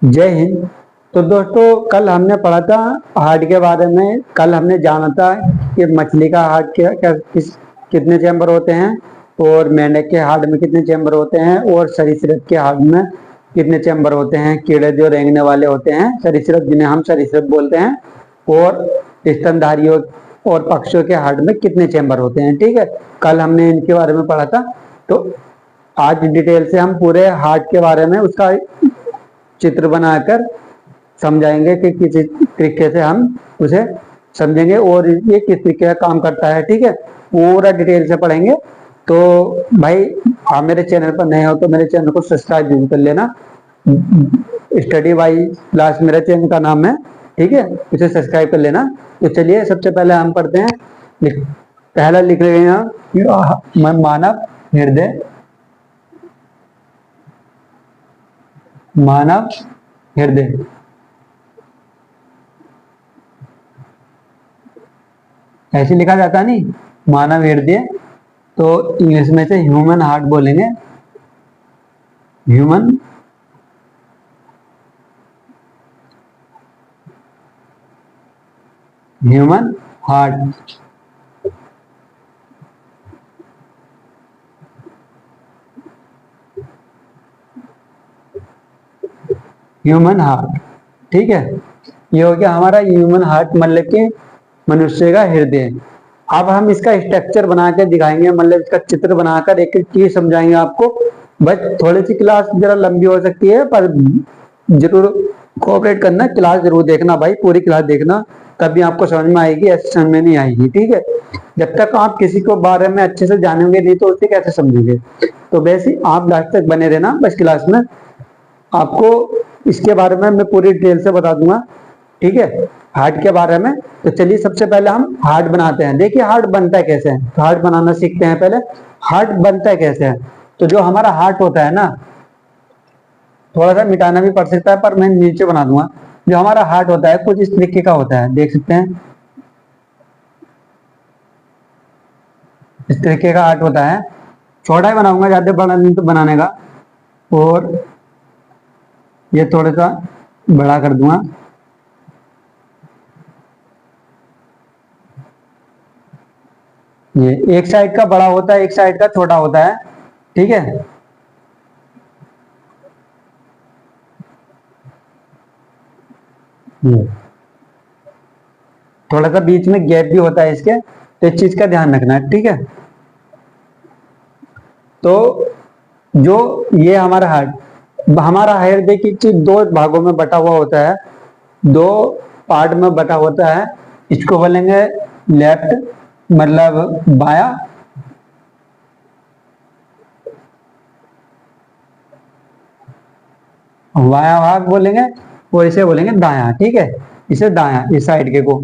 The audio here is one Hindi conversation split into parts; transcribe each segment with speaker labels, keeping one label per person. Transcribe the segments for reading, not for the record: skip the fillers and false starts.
Speaker 1: जय हिंद। तो दोस्तों, कल हमने पढ़ा था हार्ट के बारे में। कल हमने जाना था कि मछली का हार्ट कितने चैम्बर होते हैं, और मेंढक के हार्ट में कितने चैम्बर होते हैं, और सरीसृप के हार्ट में कितने चैम्बर होते हैं। कीड़े जो रेंगने वाले होते हैं सरीसृप, जिन्हें हम सरीसृप बोलते हैं, और स्तनधारियों और पक्षियों के हार्ट में कितने चैम्बर होते हैं। ठीक है, कल हमने इनके बारे में पढ़ा था। तो आज डिटेल से हम पूरे हार्ट के बारे में उसका चित्र बनाकर समझाएंगे कि किस तरीके से हम उसे समझेंगे और ये किस तरीके का काम करता है। ठीक है, पूरा डिटेल से पढ़ेंगे। तो भाई, आप मेरे चैनल पर नए हो तो मेरे चैनल को सब्सक्राइब जरूर कर लेना। स्टडी बाई क्लास मेरे चैनल का नाम है। ठीक है, इसे सब्सक्राइब कर लेना। तो चलिए, सबसे पहले हम पढ़ते हैं। पहला लिख रहे हैं मानव हृदय। मानव हृदय ऐसे लिखा जाता नहीं, मानव हृदय। तो इंग्लिश में से ह्यूमन हार्ट बोलेंगे। Human human heart. Human heart, ठीक है। ये हो गया हमारा ह्यूमन हार्ट, मतलब कि मनुष्य का हृदय। अब हम इसका स्ट्रक्चर बना के दिखाएंगे, मतलब इसका चित्र बनाकर एक एक चीज समझाएंगे आपको। बस थोड़ी सी क्लास जरा लंबी हो सकती है, पर जरूर कोऑपरेट करना, क्लास जरूर देखना भाई, पूरी क्लास देखना, तभी आपको समझ में आएगी, ऐसे समझ में नहीं आएगी। ठीक है, जब तक आप किसी को बारे में अच्छे से जानेंगे नहीं तो उसे कैसे समझेंगे। तो वैसे आप लास्ट तक बने रहना बस क्लास में, आपको इसके बारे में मैं पूरी डिटेल से बता दूंगा। ठीक है, हार्ट के बारे में। तो चलिए, सबसे पहले हम हार्ट बनाते हैं। देखिए हार्ट बनता है कैसे है, तो हार्ट बनाना सीखते हैं पहले। हार्ट बनता है कैसे है, तो जो हमारा हार्ट होता है ना, थोड़ा सा मिटाना भी पड़ सकता है, पर मैं नीचे बना दूंगा। जो हमारा हार्ट होता है कुछ इस तरीके का होता है, देख सकते हैं, इस तरीके का हार्ट होता है। छोटा ही बनाऊंगा, ज्यादा बड़ा नहीं तो बनाने का। और ये थोड़ा सा बड़ा कर दूंगा। ये एक साइड का बड़ा होता है, एक साइड का छोटा होता है। ठीक है, ये थोड़ा सा बीच में गैप भी होता है इसके, तो इस चीज का ध्यान रखना है। ठीक है, तो जो ये हमारा हृदय की चीज दो भागों में बटा हुआ होता है, दो पार्ट में बटा होता है। इसको बोलेंगे लेफ्ट, मतलब बाया, बाया भाग बोलेंगे, और इसे बोलेंगे दाया। ठीक है, इसे दाया, इस साइड के को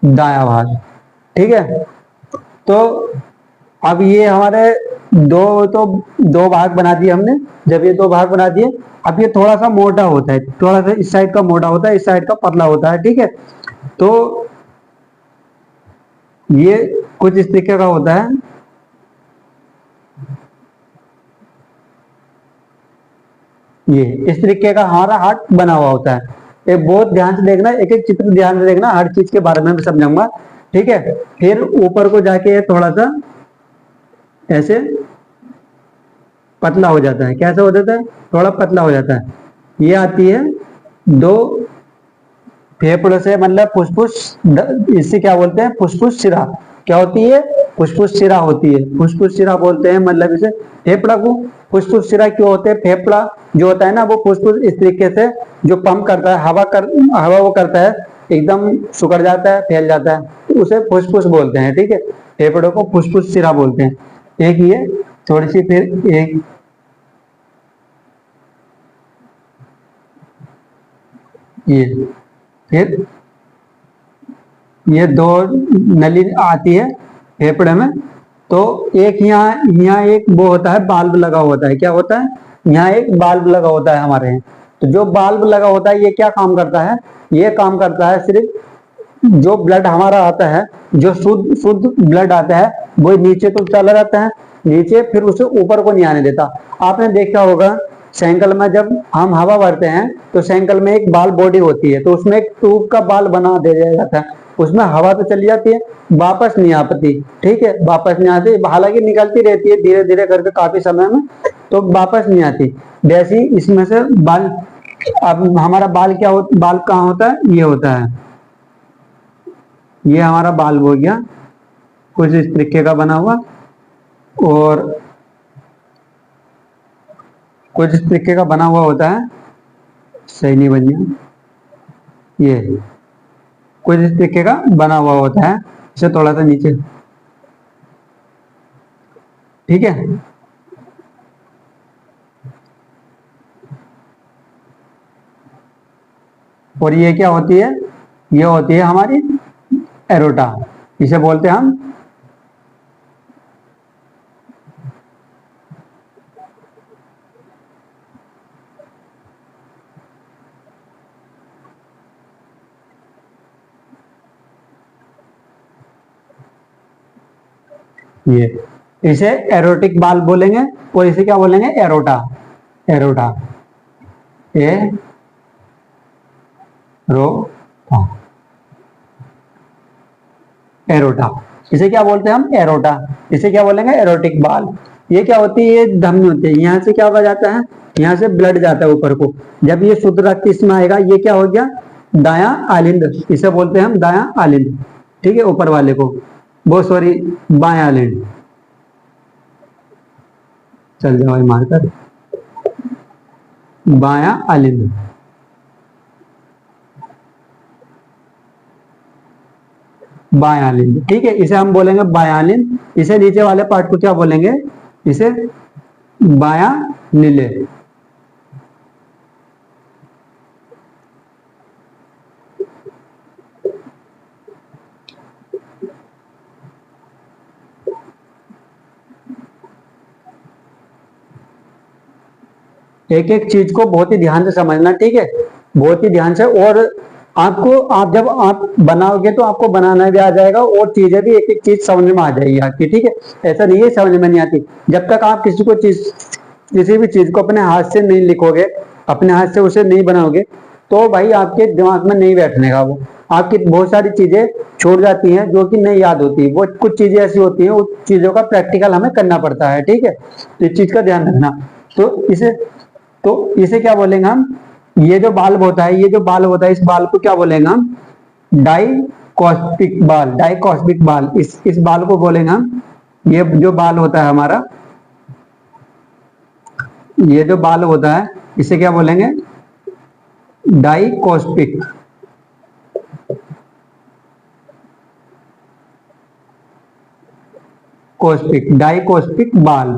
Speaker 1: दाया भाग। ठीक है, तो अब ये हमारे दो भाग बना दिए हमने। जब ये दो भाग बना दिए, अब ये थोड़ा सा मोटा होता है, थोड़ा सा इस साइड का मोटा होता है, इस साइड का पतला होता है। ठीक है, तो ये कुछ इस तरीके का होता है। ये इस तरीके का हमारा हार्ट बना हुआ होता है। ये बहुत ध्यान से देखना, एक एक चित्र ध्यान से देखना, हर चीज के बारे में मैं समझाऊंगा। ठीक है, फिर ऊपर को जाके थोड़ा सा ऐसे पतला हो जाता है। कैसे हो जाता है, थोड़ा पतला हो जाता है। ये आती है दो फेफड़ों से, मतलब फुसफुस, इससे क्या बोलते हैं, फुसफुस शिरा। क्या होती है, फुसफुस शिरा होती है। फुसफुस शिरा बोलते हैं, मतलब इसे फेफड़ा को फुसफुस शिरा क्यों होते हैं। फेफड़ा जो होता है ना, वो फुसफुस इस तरीके से जो पंप करता है, हवा वो करता है, एकदम सुकड़ जाता है, फैल जाता है, तो उसे फुसफुस बोलते हैं। ठीक है, फेफड़ों को फुसफुस शिरा बोलते हैं। एक ये थोड़ी सी, फिर एक ये, फिर ये दो नली आती है फेफड़े में। तो एक यहाँ एक वो होता है, बाल्ब लगा होता है। क्या होता है, यहाँ एक बाल्ब लगा होता है हमारे यहाँ। तो जो बाल्ब लगा होता है ये क्या काम करता है, ये काम करता है सिर्फ जो ब्लड हमारा आता है, जो शुद्ध शुद्ध ब्लड आता है वो नीचे तो चला जाता है, नीचे, फिर उसे ऊपर को नहीं आने देता। आपने देखा होगा साइकिल में जब हम हवा भरते हैं तो साइकिल में एक बाल बॉडी होती है, तो उसमें एक ट्यूब का बाल बना दे दिया जाता है, उसमें हवा तो चली जाती है, वापस नहीं आती। ठीक है, वापस नहीं आती, हालांकि निकलती रहती है धीरे धीरे करके काफी समय में, तो वापस नहीं आती। वैसे ही इसमें से बाल, अब हमारा बाल क्या बाल कहाँ होता है, ये होता है, ये हमारा बाल हो गया कुछ इस तरीके का बना हुआ, और कुछ इस तरीके का बना हुआ होता है, सही नहीं बन गया, ये कुछ इस तरीके का बना हुआ होता है, इसे थोड़ा सा नीचे, ठीक है। और ये क्या होती है, ये होती है हमारी एरोटा, इसे बोलते हैं हम ये, इसे एरोटिक बाल बोलेंगे, और इसे क्या बोलेंगे, एरोटा। एरोटा, ए रो एरोटा, इसे क्या बोलते हैं हम, एरोटा। इसे क्या बोलेंगे, एरोटिक बाल। ये क्या होती है, ये धमनी होती है, यहाँ से क्या हो जाता है, यहाँ से ब्लड जाता है ऊपर को, जब ये शुद्ध रक्त इसमें आएगा, ये क्या हो गया, दायां आलिंद, इसे बोलते हैं हम दायां आलिंद। ठीक है, ऊपर वाले को, वो सॉरी बायां आलिंद, चल जाओ मारकर, बायां आलिंद। बायालिन, ठीक है, इसे हम बोलेंगे बायालिन। इसे नीचे वाले पार्ट को क्या बोलेंगे, इसे बाया नीले। एक एक चीज को बहुत ही ध्यान से समझना, ठीक है, बहुत ही ध्यान से। और आपको, आप जब आप बनाओगे तो आपको बनाना भी आ जाएगा, और चीजें भी एक एक चीज समझ में आ जाएगी आपकी। ठीक है, ऐसा नहीं है समझ में नहीं आती, जब तक आप किसी भी चीज को अपने हाथ से नहीं लिखोगे, अपने हाथ से उसे नहीं बनाओगे, तो भाई आपके दिमाग में नहीं बैठने का वो। आपकी बहुत सारी चीजें छूट जाती हैं जो कि नहीं याद होती, वो कुछ चीजें ऐसी होती हैं, उस चीजों का प्रैक्टिकल हमें करना पड़ता है। ठीक है, तो इस चीज का ध्यान रखना। तो इसे क्या बोलेंगे हम, ये जो बाल्ब होता है, ये जो बाल होता है, इस बाल को क्या बोलेंगे हम, डाइकॉस्पिक बाल। डाइकॉस्पिक बाल, इस बाल को बोलेंगे हम, ये जो बाल होता है हमारा, ये जो बाल होता है, इसे क्या बोलेंगे, डाइकॉस्पिक। कॉस्पिक, डाइकॉस्पिक बाल,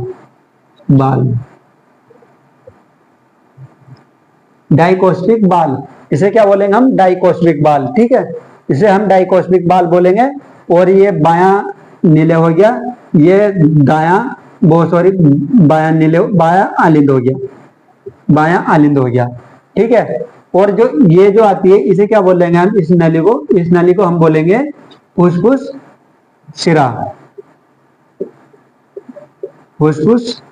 Speaker 1: बाल, डाइकोस्मिक बाल, इसे क्या बोलेंगे हम, डाइकोस्मिक बाल। ठीक है, इसे हम डाइकोस्मिक बाल बोलेंगे। और ये बायां नीले हो गया, ये दायां, वो सॉरी बायां नीले, बायां आलिंद हो गया, बायां आलिंद हो गया। ठीक है, और जो ये जो आती है, इसे क्या बोलेंगे हम, इस नली को हम बोलेंगे फुसफुस शिरा। फुसफुस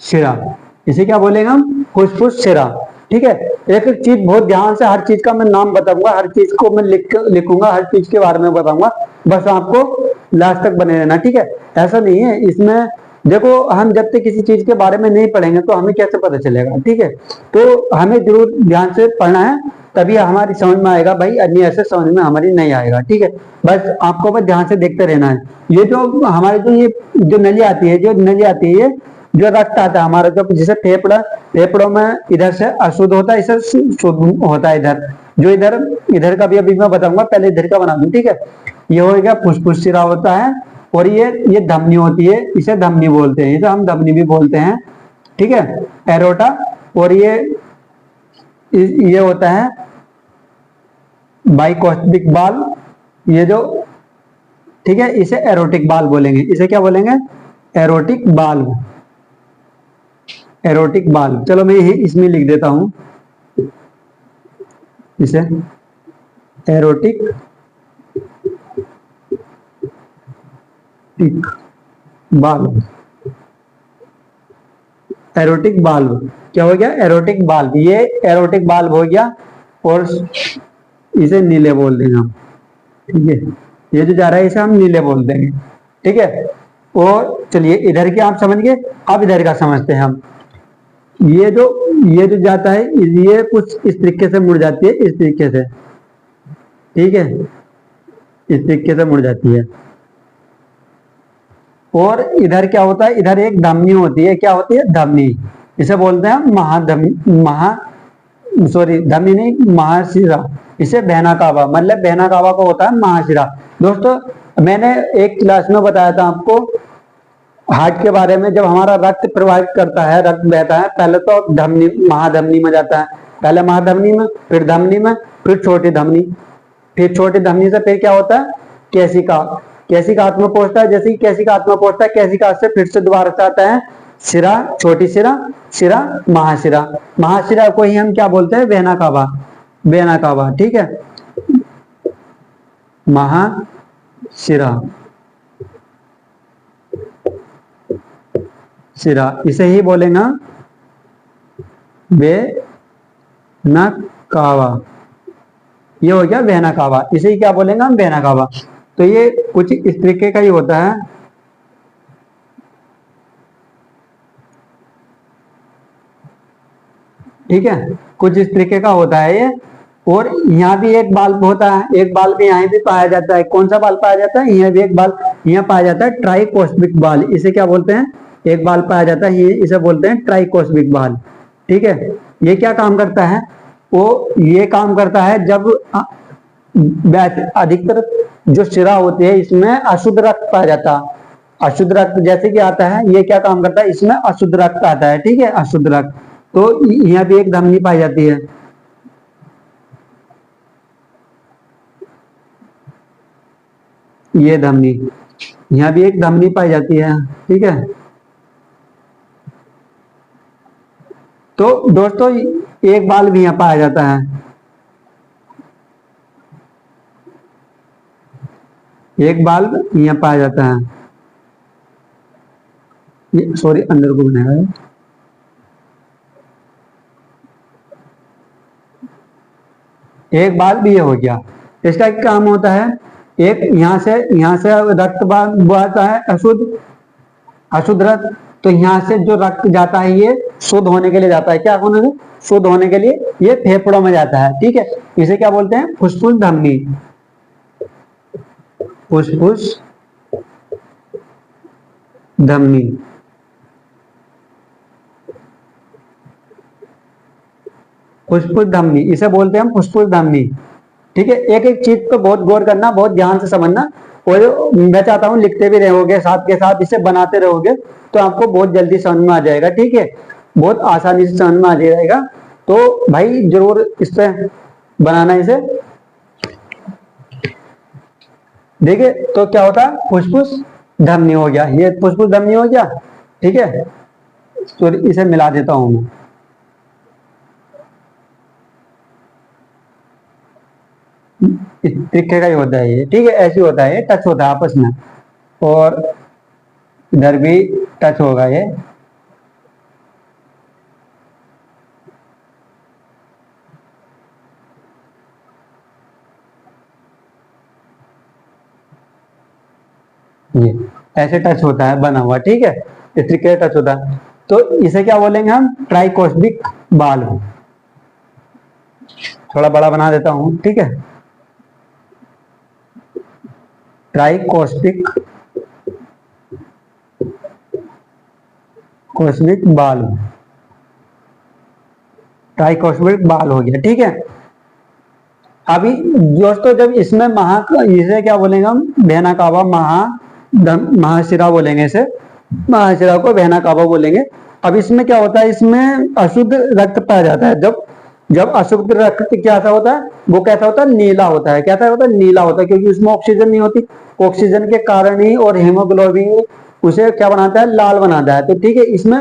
Speaker 1: शिरा, इसे क्या बोलेंगे हम, फुसफुस शिरा। ठीक है, एक एक चीज बहुत ध्यान से, हर चीज का मैं नाम बताऊंगा, हर चीज को मैं लिखूंगा, हर चीज के बारे में बताऊंगा, बस आपको लास्ट तक बने रहना। ठीक है, ऐसा नहीं है इसमें, देखो हम जब तक किसी चीज के बारे में नहीं पढ़ेंगे तो हमें कैसे पता चलेगा। ठीक है, तो हमें जरूर ध्यान से पढ़ना है, तभी हमारी समझ में आएगा भाई, अन्य ऐसे समझ में हमारी नहीं आएगा। ठीक है, बस आपको बस ध्यान से देखते रहना है। ये जो हमारे ये जो नली आती है, ये जो रक्त आता है हमारा, जो जिसे फेफड़ों में इधर से अशुद्ध होता है, इसे शुद्ध होता है इधर, जो इधर का भी अभी मैं बताऊंगा, पहले इधर का बना दूं। ठीक है, ये हो गया फुसफुस शिरा होता है, और ये धमनी होती है, इसे धमनी बोलते हैं, इसे हम धमनी भी बोलते हैं। ठीक है, एरोटा। और ये होता है बाइकोस्टिक बाल, ये जो, ठीक है, इसे एरोटिक बाल बोलेंगे। इसे क्या बोलेंगे, एरोटिक बाल, एरोटिक बाल। चलो मैं इसमें लिख देता हूं, इसे aortic aortic valve, aortic valve क्या हो गया, एरोटिक बाल्व, ये एरोटिक बाल्व हो गया और इसे नीले बोल देंगे हम, ठीक है। ये जो जा रहा है इसे हम नीले बोल देंगे, ठीक है। और चलिए इधर की आप समझ गए, अब इधर का समझते हैं हम। ये जो जाता है ये कुछ इस तरीके से मुड़ जाती है, इस तरीके से, ठीक है, इस तरीके से मुड़ जाती है। और इधर क्या होता है, इधर एक धमनी होती है, क्या होती है, धमनी, इसे बोलते हैं धमनी नहीं, महाशिरा। इसे बहनाकावा, मतलब बहनाकावा को होता है महाशिरा। दोस्तों मैंने एक क्लास में बताया था आपको हार्ट के बारे में, जब हमारा रक्त प्रवाहित करता है, रक्त बहता है, पहले तो धमनी महाधमनी में जाता है, पहले महाधमनी में, फिर धमनी में, फिर छोटी धमनी, फिर छोटी धमनी से फिर क्या होता है, केशिका, केशिका में पहुंचता है। जैसे ही केशिका में पहुंचता है, केशिका से फिर से दोबारा से आता है शिरा, छोटी शिरा, शिरा, महाशिरा, महाशिरा को ही हम क्या बोलते हैं, बहनाकावा, बहनाकावा, ठीक है, महाशिरा, शिरा, इसे ही बोलेंगे बहनाकावा, ये हो गया बहनाकावा, इसे ही क्या बोलेंगे हम, बहनाकावा। तो ये कुछ इस तरीके का ही होता है, ठीक है, कुछ इस तरीके का होता है ये। और यहाँ भी एक बाल्ब होता है, एक बाल्ब यहाँ भी पाया जाता है। कौन सा बाल्ब पाया जाता है, यहाँ भी एक बाल्ब यहाँ पाया जाता है, ट्राइकोस्मिक बाल्ब, इसे क्या बोलते हैं, एक बाल्ब पाया जाता है, इसे बोलते हैं ट्राइकोस्मिक बाल्ब, ठीक है। ये क्या काम करता है, वो ये काम करता है जब अधिकतर जो शिरा होती है इसमें अशुद्ध रक्त पाया जाता है, अशुद्ध रक्त जैसे कि आता है, ये क्या काम करता है, इसमें अशुद्ध रक्त आता है, ठीक है, अशुद्ध रक्त। तो यहाँ भी एक धमनी पाई जाती है, ये धमनी, यहाँ भी एक धमनी पाई जाती है, ठीक है। तो दोस्तों एक बाल्ब भी यहाँ पाया जाता है, एक बाल्ब यहाँ पाया जाता है, सॉरी अंदर को बनाया है, एक बाल्ब ये हो गया। इसका क्या काम होता है, एक यहाँ से रक्त बहता है, अशुद्ध, अशुद्ध रक्त, तो यहाँ से जो रक्त जाता है ये शुद्ध होने के लिए जाता है, क्या होने से, शुद्ध होने के लिए ये फेफड़ों में जाता है, ठीक है। इसे क्या बोलते हैं, फुसफुस धमनी, फुसफुस धमनी, फुसफुस धमनी, इसे बोलते हैं हम फुसफुस धमनी, ठीक है। एक एक चीज को बहुत गौर करना, बहुत ध्यान से समझना, और मैं चाहता हूँ लिखते भी रहोगे साथ के साथ, इसे बनाते रहोगे तो आपको बहुत जल्दी समझ में आ जाएगा, ठीक है, बहुत आसानी से समझ में आ जाएगा। तो भाई जरूर इससे बनाना इसे, देखिए। तो क्या होता है, फुसफुस धमनी हो गया, ये फुसफुस धमनी हो गया, ठीक है। तो इसे मिला देता हूं मैं, इस तरीके का ही होता है ये, ठीक है, ऐसे होता है, टच होता है आपस में, और इधर भी टच होगा ये, ये ऐसे टच होता है बना हुआ, ठीक है, इस तरीके से टच होता है। तो इसे क्या बोलेंगे हम, ट्राइकोस्मिक बाल्ब, थोड़ा बड़ा बना देता हूं, ठीक है, ट्राइकोस्मिक कॉस्मिक बाल्ब, ट्राइकोस्मिक बाल्ब हो गया, ठीक है। अभी दोस्तों जब इसमें इसे क्या बोलेंगे हम, बहनाकावा, महाशिरा बोलेंगे इसे, महाशिरा को बहनाकावा बोलेंगे। अब इसमें क्या होता है, इसमें अशुद्ध रक्त पाया जाता है। जब अशुद्ध रक्त कैसा होता है, वो कैसा होता है, नीला होता है, कैसा होता है, नीला होता है, क्योंकि उसमें ऑक्सीजन नहीं होती, ऑक्सीजन के कारण ही, और हीमोग्लोबिन उसे क्या बनाता है, लाल बनाता है। तो ठीक है, इसमें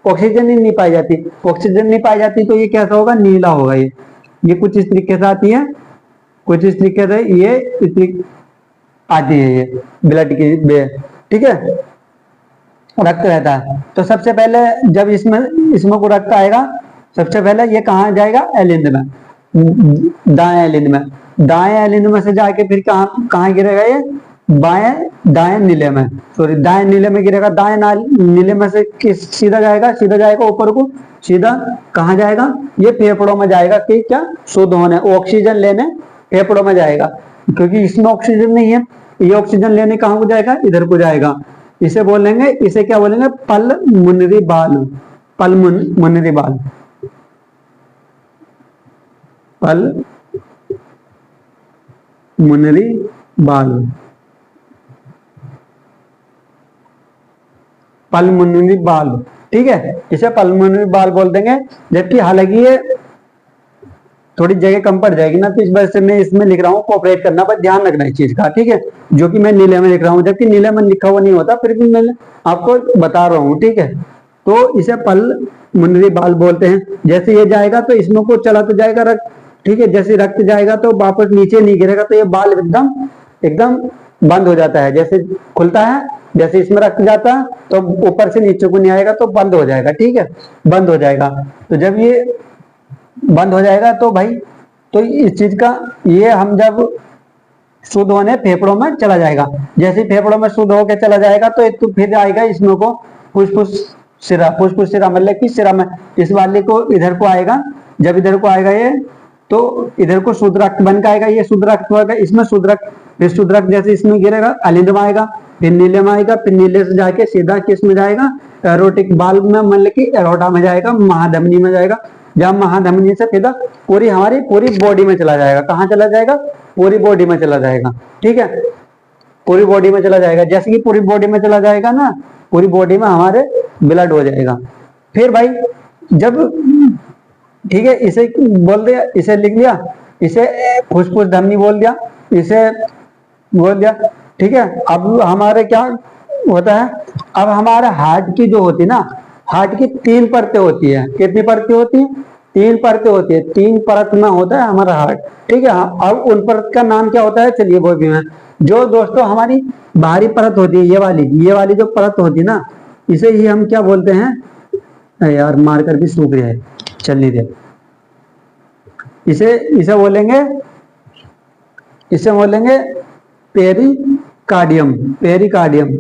Speaker 1: ऑक्सीजन ही नहीं पाई जाती, ऑक्सीजन नहीं पाई जाती, तो ये कैसा होगा, नीला होगा। ये कुछ इस तरीके से आती है, कुछ इस तरीके से ये आती है, ये ब्लड की ठीक है, रक्त रहता है। तो सबसे पहले जब इसमें इसमें को रक्त आएगा, सबसे पहले ये कहाँ जाएगा, एलिंद में, दाएं एलिंद में। दाएं एलिंद में से जाके फिर कहाँ कहाँ गिरेगा, ये बाएं दाएं नीले में, सॉरी दाएं नीले में गिरेगा। दाएं नीले में से किस सीधा जाएगा ऊपर को, सीधा कहाँ जाएगा, ये फेफड़ों में जाएगा कि क्या, शुद्ध होने, ऑक्सीजन लेने फेफड़ों में जाएगा, क्योंकि इसमें ऑक्सीजन नहीं है। ये ऑक्सीजन लेने कहाँ को जाएगा, इधर को जाएगा। इसे बोलेंगे, इसे क्या बोलेंगे, पल्मोनरी बाल, पल्मोनरी बाल, पल्मोनरी बाल, पल्मोनरी बाल, ठीक है, इसे पल्मोनरी बाल बोल देंगे। जबकि हालांकि ये थोड़ी जगह कम पड़ जाएगी ना, तो इस वजह से मैं इसमें लिख रहा हूँ, कोऑपरेट करना, बस ध्यान रखना इस चीज का, ठीक है, जो कि मैं नीले में लिख रहा हूँ, जबकि नीले में लिखा हुआ नहीं होता, फिर भी मैं आपको बता रहा हूँ, ठीक है। तो इसे पल्मोनरी बाल बोलते हैं। जैसे ये जाएगा तो इसमें को चला तो जाएगा रक्त, ठीक है, जैसे रक्त जाएगा तो वापस नीचे नहीं गिरेगा, तो ये बाल एकदम एकदम बंद हो जाता है, जैसे खुलता है, जैसे इसमें रक्त जाता है तो ऊपर से नीचे को नहीं आएगा, तो बंद हो जाएगा, ठीक है, बंद हो जाएगा। तो जब ये बंद हो जाएगा तो भाई, तो इस चीज का ये हम जब शुद्ध होने फेफड़ों में चला जाएगा, जैसे फेफड़ों में शुद्ध होकर चला जाएगा तो फिर आएगा इसमें को फुसफुस सिरा, फुसफुस सिरा मतलब कि सिरा में, इस वाले को इधर को आएगा। जब इधर को आएगा ये, तो इधर को शुद्ध रक्त बन के आएगा, ये शुद्ध रक्त होगा, इसमें शुद्ध रक्त, फिर शुद्ध रक्त जैसे इसमें गिरेगा अलिंद में आएगा, फिर नीले में आएगा, फिर नीले से जाके सीधा किस में जाएगा, एरोटिक बाल्ब में, मतलब कि एरोटा में जाएगा, महाधमनी में जाएगा। जब महाधमनी से सीधा पूरी हमारी पूरी बॉडी में चला जाएगा। कहाँ चला जाएगा, पूरी बॉडी में चला जाएगा, ठीक है, पूरी बॉडी में चला जाएगा। जैसे कि पूरी बॉडी में चला जाएगा ना, पूरी बॉडी में हमारे ब्लड हो जाएगा। फिर भाई जब, ठीक है, इसे बोल दिया, इसे लिख लिया, इसे फुसफुस धमनी बोल दिया, इसे बोल दिया, ठीक है। अब हमारे क्या होता है, अब हमारे हार्ट की जो होती है ना, हार्ट की 3 परतें होती है। कितनी परतें होती है, 3 परतें होती है, 3 परत में होता है हमारा हार्ट, ठीक है। अब उन परत का नाम क्या होता है, चलिए वो भी मैं, जो दोस्तों हमारी बाहरी परत होती है, ये वाली जो परत होती है ना, इसे ही हम क्या बोलते हैं, यार मारकर भी सूख रहा है, चल नहीं दे, इसे बोलेंगे, इसे बोलेंगे पेरिकार्डियम, पेरिकार्डियम,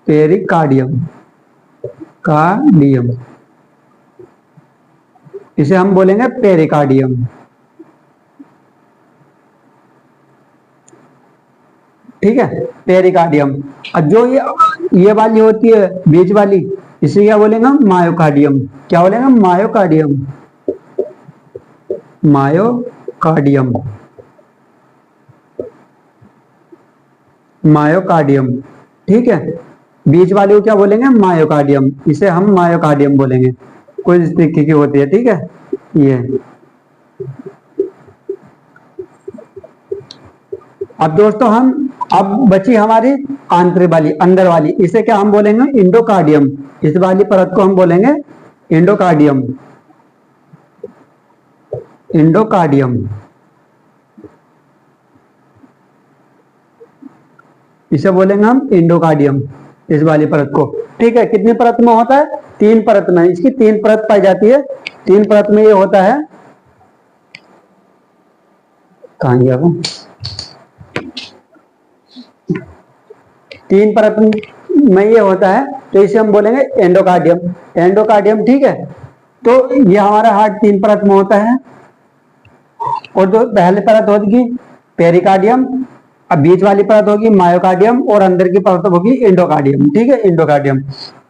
Speaker 1: पेरिकार्डियम, कार्डियम, इसे हम बोलेंगे पेरिकार्डियम, ठीक है, पेरिकार्डियम। अब जो ये वाली होती है बीच वाली, इसे क्या बोलेंगे, मायोकार्डियम। क्या बोलेंगे, मायोकार्डियम, मायोकार्डियम, मायोकार्डियम, ठीक है। बीच वाले को क्या बोलेंगे, मायोकार्डियम, इसे हम मायोकार्डियम बोलेंगे। कोई इस तरीके की होती है, ठीक है। ये अब दोस्तों अब बची हमारी आंतरिक वाली, अंदर वाली, इसे क्या हम बोलेंगे, इंडोकार्डियम। इस वाली परत को हम बोलेंगे इंडोकार्डियम, इंडोकार्डियम, इसे बोलेंगे हम इंडोकार्डियम, इस वाली परत को, ठीक है। कितनी परत में होता है, 3 परत में, इसकी 3 परत पाई जाती है। 3 परत में ये होता है, कहाँ गया वो, 3 परत में ये होता है, तो इसे हम बोलेंगे एंडोकार्डियम, एंडोकार्डियम, ठीक है। तो ये हमारा हार्ट 3 परत में होता है, और जो पहली परत होगी पेरिकार्डियम, अब बीच वाली परत होगी मायोकार्डियम, और अंदर की परत होगी एंडोकार्डियम, ठीक है, एंडोकार्डियम।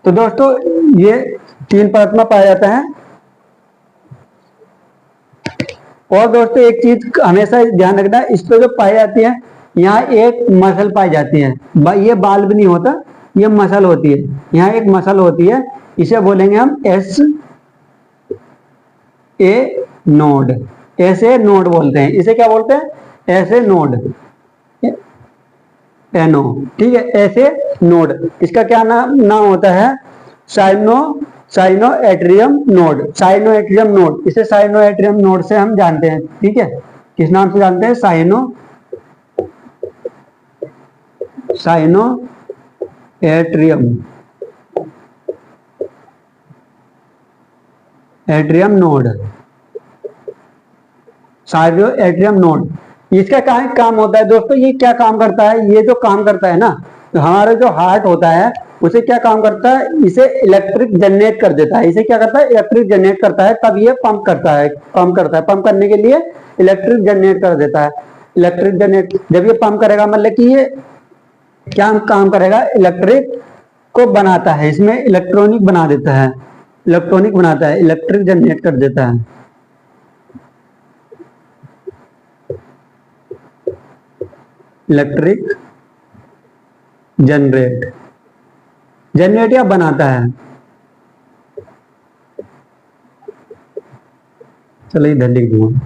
Speaker 1: तो दोस्तों ये 3 परत में पाया जाता है। और दोस्तों एक चीज हमेशा ध्यान रखना, इस पे जो पाई जाती है, यहाँ एक मसल पाई जाती है, ये बाल्ब नहीं होता, ये मसल होती है, यहाँ एक मसल होती है, इसे बोलेंगे हम एस ए नोड, ऐसे नोड बोलते हैं, इसे क्या बोलते हैं, ऐसे नोड, एनो, ठीक है, ऐसे नोड। इसका क्या नाम होता है, साइनोएट्रियम नोड, साइनोएट्रियम नोड, इसे साइनोएट्रियम नोड से हम जानते हैं, ठीक है। किस नाम से जानते हैं, sino atrium, atrium node, sino atrium node. इसका क्या काम होता है दोस्तों, ये क्या काम करता है, ये जो काम करता है ना, तो हमारा जो हार्ट होता है उसे क्या काम करता है, इसे इलेक्ट्रिक जनरेट कर देता है। इसे क्या करता है, इलेक्ट्रिक जनरेट करता है, तब ये पंप करता है, पंप करने के लिए इलेक्ट्रिक जनरेट कर देता है। इलेक्ट्रिक जनरेट जब ये पंप करेगा मतलब कि ये क्या काम करेगा, इलेक्ट्रिक को बनाता है, इसमें इलेक्ट्रॉनिक बना देता है, इलेक्ट्रॉनिक बनाता है, इलेक्ट्रिक जनरेट कर देता है। इलेक्ट्रिक जनरेट या बनाता है। चलो इधर लिख दूंगा,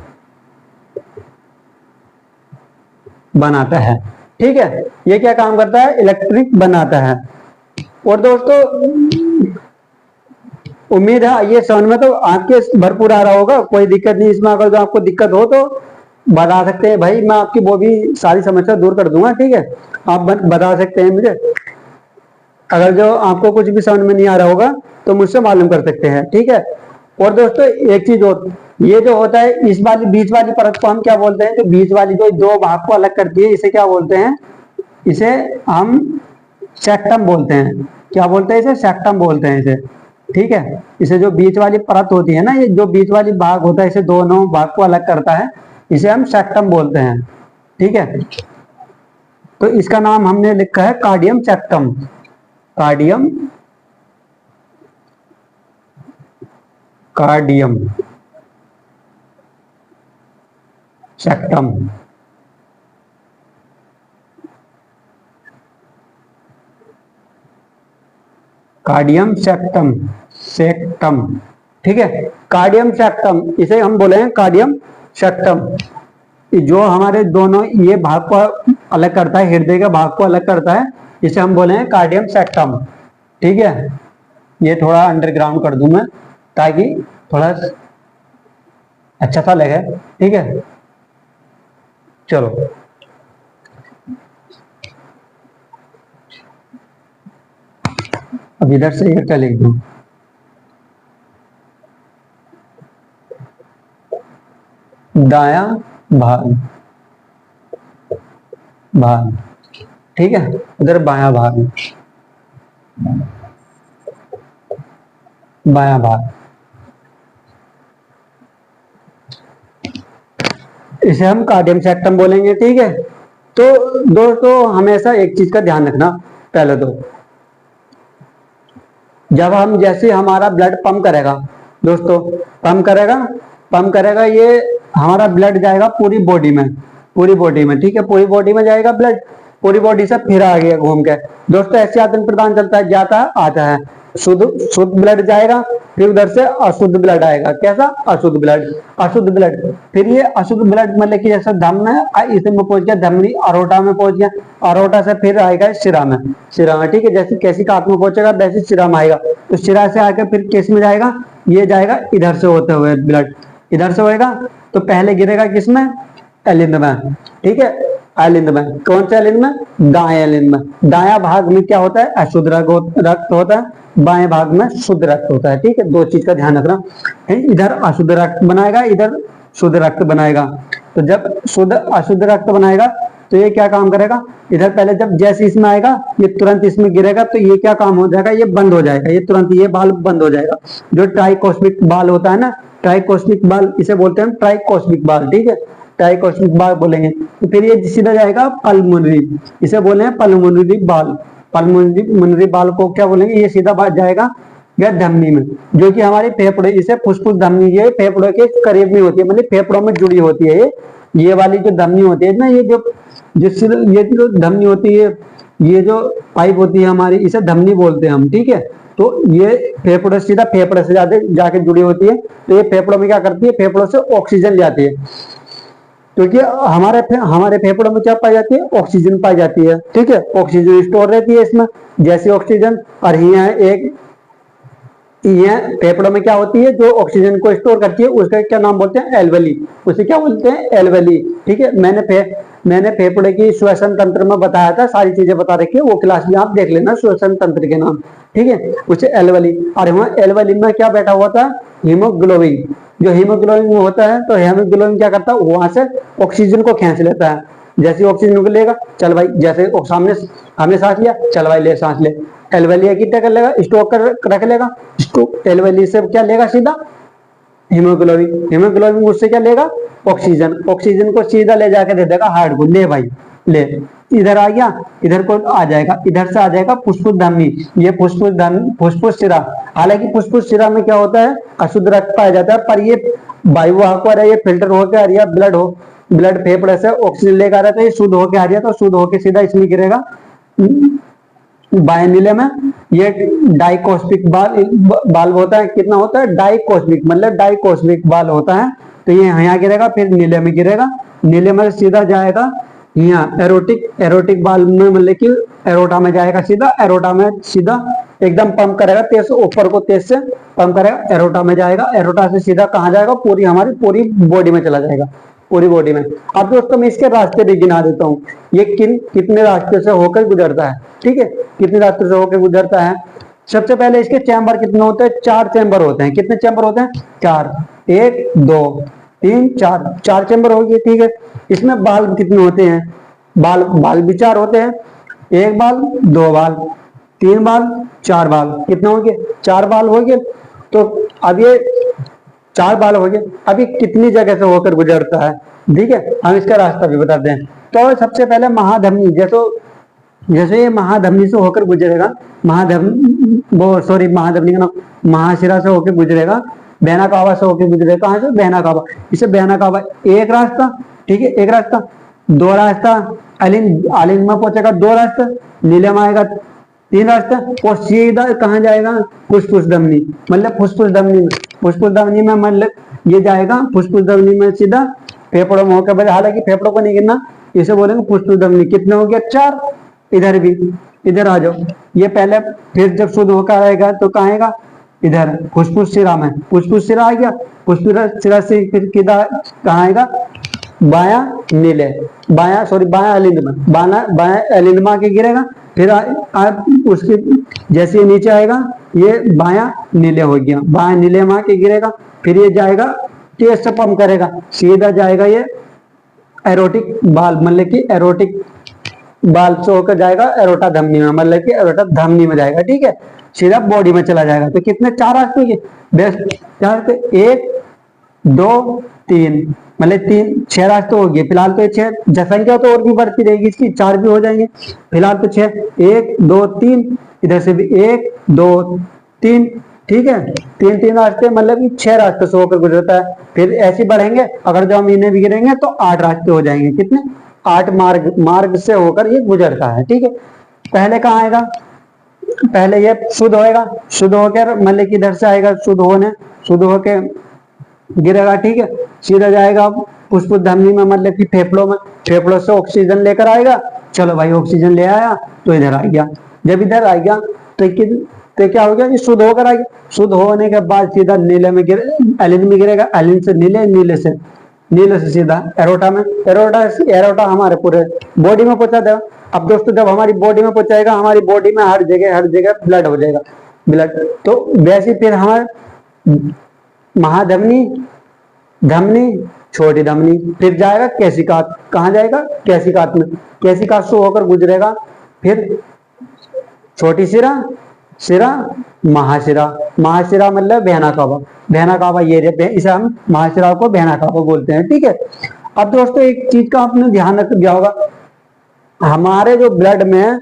Speaker 1: बनाता है। ठीक है, ये क्या काम करता है, इलेक्ट्रिक बनाता है। और दोस्तों उम्मीद है ये समझ में तो आपके भरपूर आ रहा होगा, कोई दिक्कत नहीं इसमें। अगर जो आपको दिक्कत हो तो बता सकते हैं भाई, मैं आपकी वो भी सारी समस्या दूर कर दूंगा। ठीक है, आप बता सकते हैं मुझे। अगर जो आपको कुछ भी समझ में नहीं आ रहा होगा तो मुझसे मालूम कर सकते हैं। ठीक है, और दोस्तों एक चीज और, ये जो होता है इस वाली बीच वाली परत को हम क्या बोलते हैं, जो बीच वाली जो दो भाग को अलग करती है, इसे क्या बोलते हैं, इसे हम सेक्टम बोलते हैं। क्या बोलते हैं इसे, सेक्टम बोलते हैं इसे। ठीक है, इसे जो बीच वाली परत होती है ना, ये जो बीच वाली भाग होता है, इसे दोनों भाग को अलग करता है, इसे हम सेक्टम बोलते हैं। ठीक है, तो इसका नाम हमने लिखा है कार्डियम सेक्टम, कार्डियम सेक्टम। कार्डियम सेक्टम। ठीक है, कार्डियम सेक्टम, इसे हम बोले हैं कार्डियम सेक्टम। जो हमारे दोनों ये भाग को अलग करता है, हृदय के भाग को अलग करता है, इसे हम बोले हैं कार्डियम सेक्टम। ठीक है, ये थोड़ा अंडरग्राउंड कर दूं मैं ताकि थोड़ा अच्छा सा लगे। ठीक है, चलो अब इधर से ये क्या लिख दूं, दाया भाग, ठीक है, उधर बाया भाग, इसे हम कार्डियम सेक्टम बोलेंगे। ठीक है, तो दोस्तों हमेशा एक चीज का ध्यान रखना, पहले तो जब हम जैसे हमारा ब्लड पंप करेगा दोस्तों, पंप करेगा, ये हमारा ब्लड जाएगा पूरी बॉडी में, ठीक है, पूरी बॉडी में जाएगा ब्लड, पूरी बॉडी से फिर आ गया घूम के दोस्तों, ऐसे आदान प्रदान चलता है, जाता है आता है। शुद्ध ब्लड जाएगा, फिर उधर से अशुद्ध ब्लड आएगा। कैसा, अशुद्ध ब्लड। फिर ये अशुद्ध ब्लड मतलब कि जैसे धमनी है, इसे में पहुंच गया, धमनी अरोटा में पहुंच गया, अरोटा से फिर आएगा शिरा में। ठीक है, जैसे कैसी काट में पहुंचेगा वैसे शिरा में आएगा, तो शिरा से आकर फिर किस में जाएगा, ये जाएगा इधर से होते हुए ब्लड, इधर से होएगा तो पहले गिरेगा किसमें, एलिंद में। ठीक है, एलिंद में, कौन से एलिंद में, दाएं एलिंद में। दाया भाग में क्या होता है, अशुद्ध रक्त होता है, बाएं भाग में शुद्ध रक्त होता है। ठीक है, दो चीज का ध्यान रखना, इधर अशुद्ध रक्त बनाएगा, इधर शुद्ध रक्त बनाएगा। तो जब शुद्ध अशुद्ध रक्त बनाएगा तो ये क्या काम करेगा, इधर पहले जब जैसे इसमें आएगा ये तुरंत इसमें गिरेगा, तो ये क्या काम हो जाएगा, ये बंद हो जाएगा, ये तुरंत ये बाल बंद हो जाएगा। जो ट्राइकोस्मिक बाल होता है ना, ट्राइकोस्मिक बाल इसे बोलते हैं ट्राइकोस्मिक बाल। ठीक है, ट्राइकोस्मिक बाल बोलेंगे। तो फिर ये सीधा जाएगा पल्मोनरी, इसे बोले हैं पल्मोनरी बाल। पल्मोनरी बाल को क्या बोलेंगे, ये सीधा बात जाएगा या धमनी में, जो कि हमारे फेफड़े, इसे फुसफुस धमनी, ये फेफड़ों के करीब में होती है, मतलब फेफड़ों में जुड़ी होती है। ये वाली जो धमनी होती है ना, ये जो धमनी होती है, ये जो पाइप होती है हमारी, इसे धमनी बोलते हैं हम। ठीक है, तो ये फेफड़े सीधा फेफड़े से जाके जुड़ी होती है। तो ये फेफड़ों में क्या करती है, फेफड़ों से ऑक्सीजन जाती है, क्योंकि हमारे फेफड़ों में क्या पाई जाती है, ऑक्सीजन पाई जाती है। ठीक है, ऑक्सीजन स्टोर रहती है इसमें, जैसे ऑक्सीजन, और यहाँ एक ये फेफड़ों में क्या होती है, जो ऑक्सीजन को स्टोर करती है, उसका क्या नाम बोलते हैं, एल्वेली। उसे क्या बोलते हैं, एल्वेली। ठीक है, मैंने फेफड़े की श्वसन तंत्र में बताया था, सारी चीजें बता रखी है, वो क्लास में आप देख लेना, श्वसन तंत्र के नाम। ठीक है, उसे एल्वेली। और वहाँ एल्वेली में क्या बैठा हुआ था, हीमोग्लोबिन। जो हीमोग्लोबिन होता है, तो हीमोग्लोबिन क्या करता है, वहां से ऑक्सीजन को खींच लेता है। जैसे ऑक्सीजन को लेगा, चल भाई, जैसे सामने हमने सांस लिया, चल भाई ले सांस ले। एल्वेली क्या कर लेगा, स्टोक कर रख लेगा। स्टोक एल्वेली से क्या लेगा, सीधा हीमोग्लोबिन। हीमोग्लोबिन उससे क्या लेगा, ऑक्सीजन। ऑक्सीजन को सीधा ले जाके दे देगा हार्ट को, ले भाई ले। इधर आ गया, इधर को आ जाएगा, इधर से आ जाएगा फुस्फुस धमनी। ये फुस्फुस शिरा। हालांकि फुस्फुस शिरा में क्या होता है, अशुद्ध रक्त पाया जाता है, पर ये वायुवाहक है, ये फिल्टर होकर आ रही है, ब्लड फेफड़े से ऑक्सीजन लेकर आ रहा था, ये शुद्ध होकर आ रही है, तो शुद्ध होकर सीधा इसमें गिरेगा बाएं नीले में। ये डाइकोस्मिक बाल्व होता है, कितना होता है, डाइकोस्मिक, मतलब डाइकोस्मिक बाल्व होता है। तो ये यहाँ गिरेगा, फिर नीले में गिरेगा, नीले में सीधा जाएगा यहाँ एरोटिक बाल्व में, मतलब कि एरोटा में जाएगा सीधा। एरोटा में सीधा एकदम पंप करेगा तेज से, ऊपर को तेज से पंप करेगा, एरोटा में जाएगा। एरोटा से सीधा कहाँ जाएगा, हमारी पूरी बॉडी में चला जाएगा, पूरी बॉडी में। अब दोस्तों मैं इसके रास्ते भी गिना देता हूँ, ये कितने रास्ते से होकर गुजरता है। ठीक है, कितने रास्ते से होकर गुजरता है। सबसे पहले इसके चैम्बर कितने होते हैं, 4 चैम्बर होते हैं। कितने चैम्बर होते हैं, 4। 1 2 3 4 चैम्बर हो गए। ठीक है, इसमें बाल्ब कितने होते हैं, बाल्ब भी 4 होते हैं। 1 बाल्ब, 2 बाल्ब, 3 बाल्ब, 4 बाल्ब। कितने हो गए, 4 बाल्ब हो गए। तो अब ये 4 बाल हो गए। अभी कितनी जगह से होकर गुजरता है, ठीक है, हम इसका रास्ता भी बताते हैं। तो सबसे पहले महाधमनी, जैसे ये महाधमनी से होकर गुजरेगा, महाधमनी का नाम महाशिरा से होकर गुजरेगा, बहना काबा से होकर गुजरेगा। कहाँ से, बहना काबा। इसे बहना काबा एक रास्ता, ठीक है, एक रास्ता। 2 रास्ता अलिंद में पहुंचेगा, 2 रास्ता। नीले में आएगा 3 रास्ता, और सीधा कहाँ जाएगा, फुस्फुस धमनी, मतलब फुस्फुस धमनी में मतलब ये जाएगा फुस्फुस धमनी में सीधा फेफड़ों में होकर। हालांकि फेफड़ों को नहीं गिनना, इसे बोलेंगे फुस्फुस धमनी। कितने हो गया, 4। इधर भी, इधर आ जाओ। ये पहले, फिर जब शुद्ध होकर आएगा तो कहाँ आएगा, इधर फुस्फुस शिरा में। फुस्फुस शिरा आ गया, फुस्फुस शिरा से फिर कहाँ आएगा, बाया नीले, बाया अलिंद में, बाया अलिंद में आके गिरेगा। फिर उसके जैसे नीचे आएगा, ये बाया नीले हो गया, बाया नीले में आके गिरेगा। फिर ये जाएगा, तेज से पंप करेगा, सीधा जाएगा ये एरोटिक बाल्ब, मतलब कि एरोटिक बाल्ब से होकर जाएगा एरोटा धमनी में, मतलब कि एरोटा धमनी में जाएगा। ठीक है, सीधा बॉडी में चला जाएगा। तो कितने, 4 रास्ते के बेस्ट, 4 थे, 1 2 3, मतलब 6 रास्ते हो गए। फिलहाल तो ये 6, जनसंख्या तो और भी बढ़ती रहेगी इसकी, 4 भी हो जाएंगे। फिलहाल तो 6, 1 2 3, इधर से भी 1 2 3। ठीक है, 3 रास्ते, मतलब कि 6 रास्ते से होकर गुजरता है। फिर ऐसे बढ़ेंगे, अगर जब हम इन्हें भी गिरेंगे तो 8 रास्ते हो जाएंगे। कितने, 8 मार्ग से होकर ये गुजरता है। ठीक है, पहले कहाँ आएगा, पहले ये शुद्ध होएगा, शुद्ध होकर मतलब कि इधर से आएगा, शुद्ध होके गिरेगा। ठीक है, सीधा जाएगा फुस्फुस धमनी में, मतलब कि फेफड़ों से ऑक्सीजन लेकर आएगा। चलो भाई, ऑक्सीजन ले आया तो इधर आ गया। जब इधर आ गया तो क्या हो गया, ये शुद्ध होकर आ गया। शुद्ध होने के बाद सीधा नीले में एलिन में गिरेगा, एलिन से नीले से सीधा एरोटा में। एरोटा हमारे पूरे बॉडी में पहुंचा देगा। अब दोस्तों, जब हमारी बॉडी में पहुंचाएगा, हमारी बॉडी में हर जगह ब्लड हो जाएगा, तो वैसे फिर हमारे धमनी, छोटी धमनी, फिर जाएगा केशिकात। कहाँ जाएगा, केशिकात में। केशिकात से होकर गुजरेगा, फिर छोटी शिरा, महाशिरा मतलब बहना काबा, ये इसे हम महाशिरा को बहना काबा बोलते हैं। ठीक है, अब दोस्तों एक चीज का आपने ध्यान रख दिया होगा, हमारे जो ब्लड में,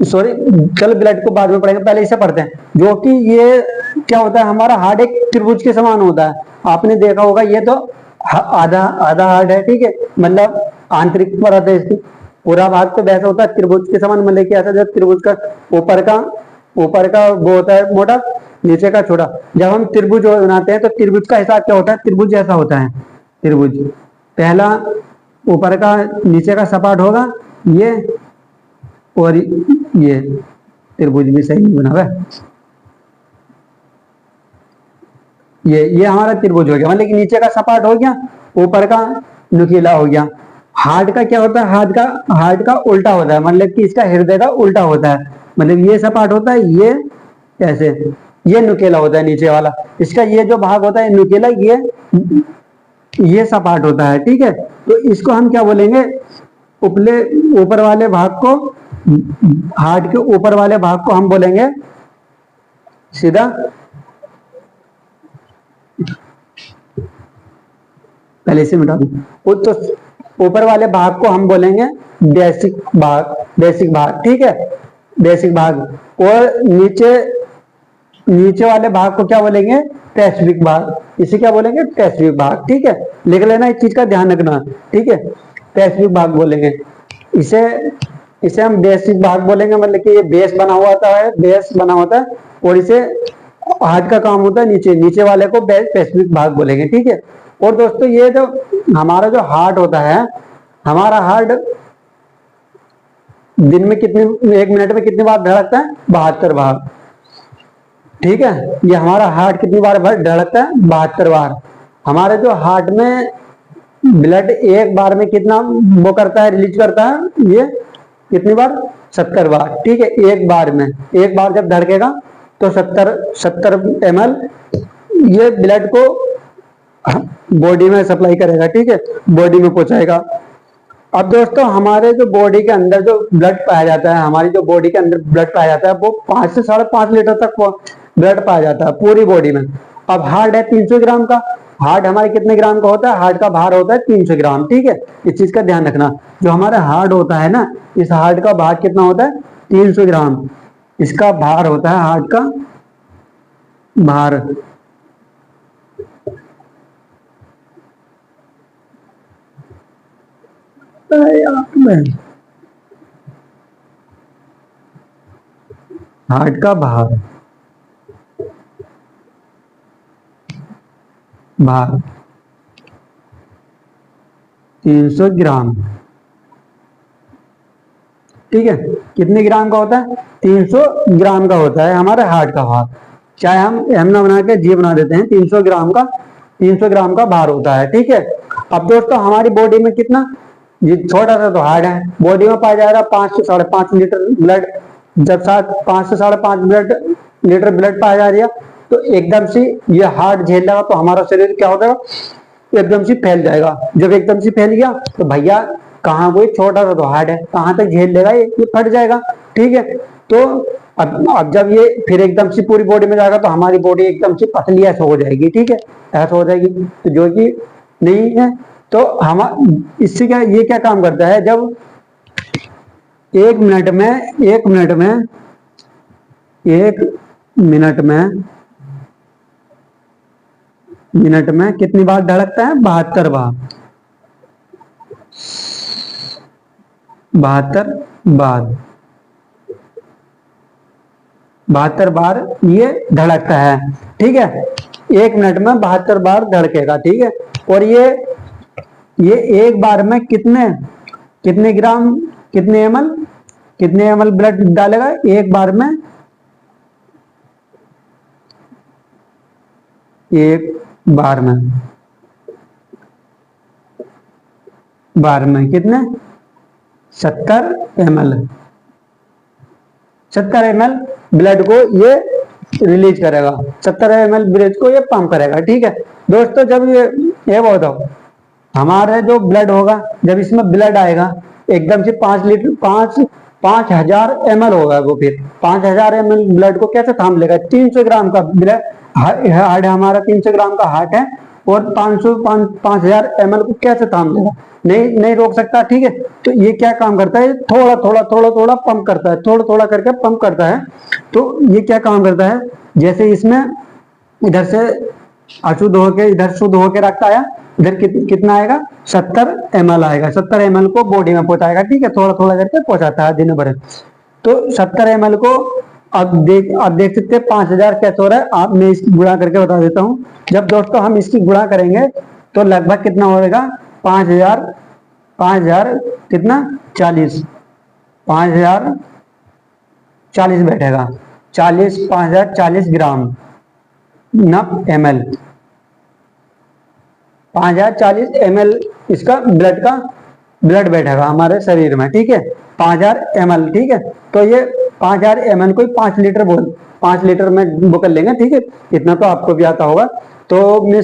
Speaker 1: चल ब्लड को बाद में पढ़ेंगे, पहले इसे पढ़ते हैं। जो कि ये क्या होता है, हमारा हार्ट एक त्रिभुज के समान होता है। आपने देखा होगा, ये तो आधा हार्ट है। ठीक है, मतलब आंतरिक परत है इसकी, पूरा भाग तो वैसा होता है त्रिभुज के समान, मतलब कि ऐसा, जब त्रिभुज का ऊपर का वो होता है मोटा, नीचे का छोटा। जब हम त्रिभुज बनाते हैं तो त्रिभुज का हिसाब क्या होता है, त्रिभुज जैसा होता है। त्रिभुज पहला ऊपर का, नीचे का सपाट होगा ये, और ये त्रिभुज भी सही बना हुआ है। ये हमारा त्रिभुज हो गया, मतलब कि नीचे का सपाट हो गया, ऊपर का नुकीला हो गया। हार्ट का क्या होता है, हार्ट का उल्टा होता है, मतलब कि इसका हृदय का उल्टा होता है, मतलब ये सपाट होता है, ये ऐसे, ये नुकीला होता है नीचे वाला। इसका ये जो भाग होता है नुकीला, ये सपाट होता है, ठीक है। तो इसको हम क्या बोलेंगे, उपले ऊपर वाले भाग को, हार्ट के ऊपर वाले भाग को हम बोलेंगे सीधा, पहले से मिटा दूं, तो ऊपर वाले भाग को हम बोलेंगे बेसिक भाग, ठीक है, बेसिक भाग। और नीचे वाले भाग को क्या बोलेंगे, पैसिफिक भाग, इसे क्या बोलेंगे, पैसिफिक भाग, ठीक है। लिख लेना, इस चीज का ध्यान रखना, ठीक है, पैसिफिक भाग बोलेंगे इसे। इसे हम बेसिक भाग बोलेंगे, मतलब कि ये बेस बना हुआ होता है, और इसे हार्ट का काम होता है नीचे वाले को पैसिफिक भाग बोलेंगे, ठीक है। और दोस्तों ये जो हमारा जो हार्ट होता है, हमारा हार्ट दिन में एक मिनट में कितनी बार धड़कता है, 72 बार, ठीक है। ये हमारा हार्ट कितनी बार धड़कता है, 72 बार। हमारे जो हार्ट में ब्लड एक बार में कितना वो करता है, रिलीज करता है, ये कितनी बार, 70 बार, ठीक है। एक बार जब धड़केगा तो 70 ml ये ब्लड को बॉडी में सप्लाई करेगा, ठीक है, बॉडी में पहुंचाएगा। अब दोस्तों हमारे जो बॉडी के अंदर जो ब्लड पाया जाता है, हमारी जो बॉडी के अंदर ब्लड पाया जाता है, वो 5 से 5.5 लीटर तक ब्लड पाया जाता है पूरी बॉडी में। अब हार्ट है 300 ग्राम का, हार्ट हमारे कितने ग्राम का होता है, हार्ट का भार होता है 300 ग्राम, ठीक है। इस चीज का ध्यान रखना, जो हमारा हार्ट होता है ना, इस हार्ट का भार कितना होता है, 300 ग्राम, इसका भार होता है, हार्ट का भार। हार्ट का भार 300 ग्राम, ठीक है। कितने ग्राम का होता है, 300 ग्राम का होता है हमारे हार्ट का भार। चाहे हम ना बना के जी बना देते हैं, 300 ग्राम का भार होता है, ठीक है। अब दोस्तों हमारी बॉडी में कितना, ये छोटा सा तो हार्ट है, बॉडी में पाया जाएगा 5 से 5.5 लीटर ब्लड। जब 5 से 5.5 लीटर ब्लड पाया जा रहा है, तो एकदम से ये हार्ट झेल लेगा, तो हमारा शरीर क्या होगा, एकदम से फैल जाएगा। जब एकदम से फैल गया तो भैया कहाँ, कोई छोटा सा तो हार्ट है, कहाँ तक झेल लेगा, ये फट जाएगा, ठीक है। तो अब जब ये फिर एकदम से पूरी बॉडी में जाएगा, तो हमारी बॉडी एकदम से पतली ऐसा हो जाएगी, ठीक है, ऐसा हो जाएगी, तो जो कि नहीं है। तो हम इससे क्या, ये क्या काम करता है, जब एक मिनट में कितनी बार धड़कता है, 72 बार, 72 बार ये धड़कता है, ठीक है। एक मिनट में 72 बार धड़केगा, ठीक है। और ये एक बार में कितने ग्राम, कितने एम एल ब्लड डालेगा एक बार में, कितने, 70 ml ब्लड को ये रिलीज करेगा, 70 ml ब्लड को ये पंप करेगा, ठीक है। दोस्तों जब ये बताओ, हमारे जो ब्लड होगा, जब इसमें ब्लड आएगा एकदम से 5,000 ml होगा, वो फिर 5,000 ml ब्लड को कैसे थाम लेगा, 300 ग्राम का ब्लड हार्ट है हमारा, 300 ग्राम का हार्ट है, और 5,000 ml को कैसे थाम लेगा, नहीं रोक सकता, ठीक है। तो ये क्या काम करता है, थोड़ा थोड़ा पंप करता है, थोड़ा करके पंप करता है। तो ये क्या काम करता है, जैसे इसमें इधर से अशुद्ध होके इधर शुद्ध होके रखता है, इधर कितना आएगा, 70 ml आएगा, 70 ml को बॉडी में पहुंचाएगा, ठीक है, थोड़ा करके पहुंचाता है दिन भर। तो 70 ml को अब देख सकते हैं 5,000 कैसे हो रहा है, आप मैं इसकी गुणा करके बता देता हूँ। जब दोस्तों हम इसकी गुणा करेंगे तो लगभग कितना होगा, 5,000 कितना, 40 बैठेगा, 40 5,000 40 ग्राम ना ml, 5040 ml इसका ब्लड बैठेगा हमारे शरीर में, ठीक है, 5000 ml, ठीक है। तो ये 5000 ml को 5 लीटर 5 लीटर में वो कर लेंगे, ठीक है, इतना तो आपको भी आता होगा। तो मैं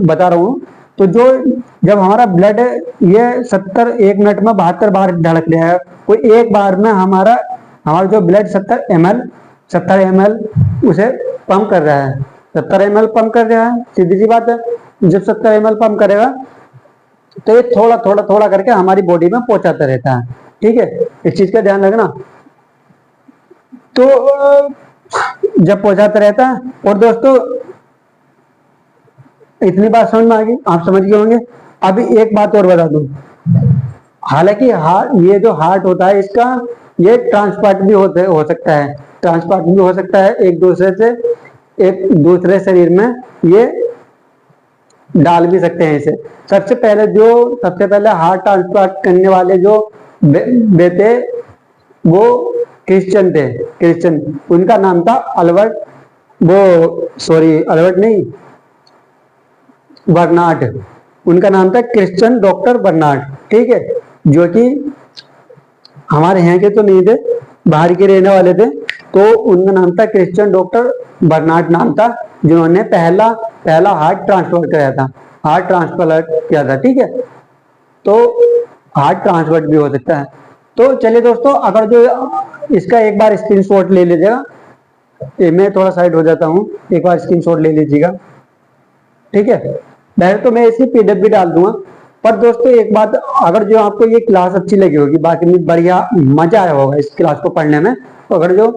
Speaker 1: बता रहा हूँ। तो जो जब हमारा ब्लड ये 70 1 मिनट में 72 बार धड़क रहा है, कोई एक बार में हमारा जो ब्लड 70 ml उसे पंप कर रहा है, 70 ml पंप कर रहा है, सीधी सी बात है। जब 70 ml पंप करेगा तो ये थोड़ा थोड़ा थोड़ा करके हमारी बॉडी में पहुंचाता रहता है, ठीक है, इस चीज का ध्यान रखना। तो जब पहुंचाता रहता है, और दोस्तों इतनी बात समझ में आ गई, आप समझ गए होंगे। अभी एक बात और बता दूं, हालांकि ये जो हार्ट होता है इसका ये ट्रांसपोर्ट भी हो सकता है, ट्रांसपोर्ट भी हो सकता है एक दूसरे शरीर में, ये डाल भी सकते हैं इसे। सबसे पहले हार्ट ट्रांसप्लांट करने वाले जो थे वो क्रिश्चियन, उनका नाम था बर्नार्ड, उनका नाम था क्रिश्चियन डॉक्टर बर्नार्ड, ठीक है, जो कि हमारे यहाँ के तो नहीं थे, बाहर के रहने वाले थे। तो उनका नाम था क्रिश्चियन डॉक्टर बर्नार्ड नाम था, जिन्होंने पहला हार्ट ट्रांसप्लांट किया था, ठीक है। तो हार्ट ट्रांसप्लांट भी हो सकता है। तो चलिए दोस्तों, अगर जो इसका एक बार स्क्रीनशॉट ले लीजिएगा, मैं थोड़ा साइड हो जाता हूँ, एक बार स्क्रीनशॉट ले लीजिएगा, ठीक है। पहले तो मैं इसकी पीडीएफ भी डाल दूंगा। पर दोस्तों एक बात, अगर जो आपको ये क्लास अच्छी लगी होगी, बाकी में बढ़िया मजा आया होगा इस क्लास को पढ़ने में, तो अगर जो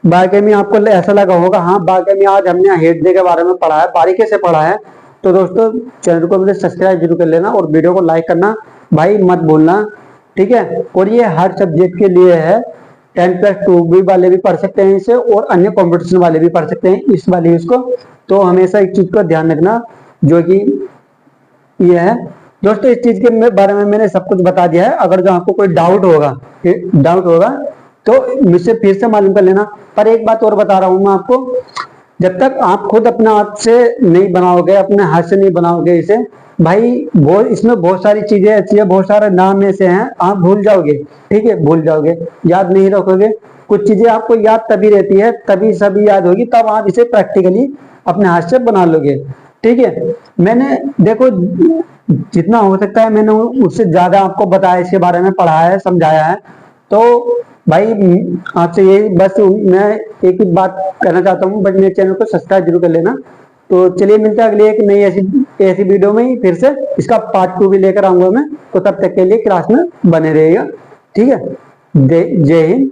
Speaker 1: बाकी में आपको ऐसा लगा होगा हाँ बाकी में आज हमने हेड डे के बारे में पढ़ा है, बारीकी से पढ़ा है, तो दोस्तों चैनल को मुझे सब्सक्राइब जरूर कर लेना और वीडियो को लाइक करना भाई मत भूलना, ठीक है। और ये हर सब्जेक्ट के लिए है, 10+2 भी वाले भी पढ़ सकते हैं इसे, और अन्य कॉम्पिटिशन वाले भी पढ़ सकते हैं इस वाले इसको। तो हमेशा एक चीज का ध्यान रखना, जो कि ये है दोस्तों, इस चीज के बारे में मैंने सब कुछ बता दिया है। अगर जो आपको कोई डाउट होगा तो मुझसे फिर से मालूम कर लेना। पर एक बात और बता रहा हूं मैं आपको, जब तक आप खुद अपने हाथ से नहीं बनाओगे, अपने हाथ से नहीं बनाओगे इसे, भाई इसमें बहुत सारी चीजें ऐसी है, बहुत सारे नाम ऐसे हैं, आप भूल जाओगे, ठीक है, भूल जाओगे, याद नहीं रखोगे। कुछ चीजें आपको याद तभी रहती है, तभी सभी याद होगी, तब आप इसे प्रैक्टिकली अपने हाथ से बना लोगे, ठीक है। मैंने देखो जितना हो सकता है मैंने उससे ज्यादा आपको बताया, इसके बारे में पढ़ाया है, समझाया है। तो भाई आपसे यही बस मैं एक ही बात कहना चाहता हूँ, बट मेरे चैनल को सब्सक्राइब जरूर कर लेना। तो चलिए मिलते हैं अगली एक नई ऐसी वीडियो में ही, फिर से इसका पार्ट 2 भी लेकर आऊंगा मैं। तो तब तक के लिए क्लास में बने रहिएगा, ठीक है। जय हिंद।